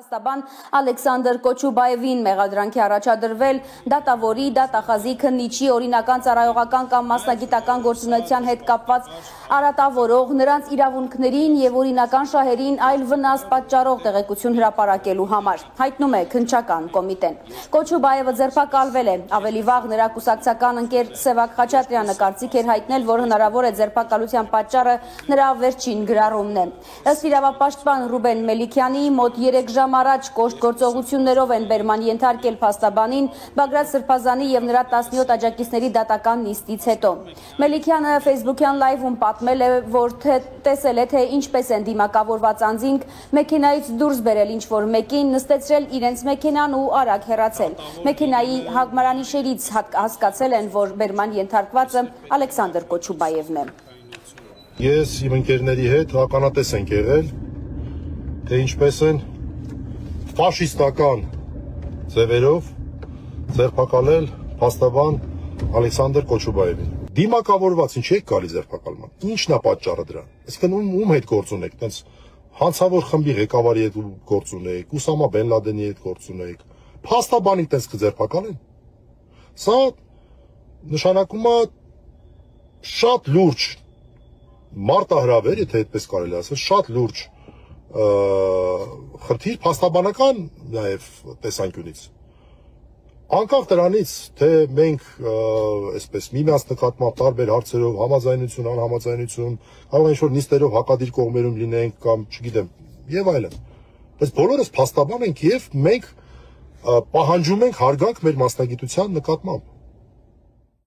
Փաստաբան Ալեքսանդր Կոչուբաևին մեղադրանքի առաջադրվել դատավորի, դատախազի, քննիչի, օրինական ծառայողական կամ մասնագիտական գործունեության հետ կապված արատավորող, նրանց իրավունքներին եւ օրինական շահերին այլ վնաս պատճառող տեղեկություն հրապարակելու համար, հայտնում է քննչական կոմիտեն։ Կոչուբաևը ձերբակալվել է, ավելի վաղ նրա կուսակցական ընկեր Սևակ Խաչատրյանը կարծիք էր հայտնել, որ հնարավոր է ձերբակալության պատճառը նրա վերջին գրառումն է։ Ըստ իրավապաշտպան Ռուբեն Մելիքյանի մոտ 3 ժամ առաջ կոշտ գործողություններով են բերման ենթարկել փաստաբանին Բագրատ Սրբազանի եւ նրա 17 աջակիցների դատական նիստից հետո։ Մելիքյանը Facebook-յան լայվում պատմել է, որ տեսել է, թե ինչպես են դիմակավորված անձինք մեքենայից դուրս բերել ինչ-որ մեկին, նստեցրել իրենց մեքենան ու արագ հեռացել։ Մեքենայի հագմարանիշերից հասկացել են, որ բերման ենթարկվածը Ալեքսանդր Կոչուբաևն է։ Ես իմ ընկերների հետ ականատես ենք եղել, թե ինչպես են ֆաշիստական ձևերով ձերբակալել փաստաբան Ալեքսանդր Կոչուբաևին։ Դիմակավորված ինչ եք գալի ձերբակալման։ Ինչն է պատճառը դրան։ Այսինքն ում հետ գործ ունեք, տենց հանցավոր խմբի ղեկավարի հետ գործ ունեք, Ուսամա Բեն Լադենի հետ գործ ունեք։ Փաստաբանին տենց կձերբակալեն։ Սա նշանակում է շատ լուրջ մարտահրավեր, եթե այդպես կարելի ասել, շատ լուրջ խնդիր փաստաբանական նաև տեսանկյունից։ Անկախ դրանից, թե մենք այսպես միմյանց նկատմամբ տարբեր հարցերով համաձայնություն, անհամաձայնություն, կարող է ինչ-որ նիստերով հակադիր կողմերում լինենք կամ չգիտեմ, եւ այլն։ Բայց բոլորս փաստաբան ենք եւ մենք պահանջում ենք հարգանք մեր մասնագիտության նկատմամբ։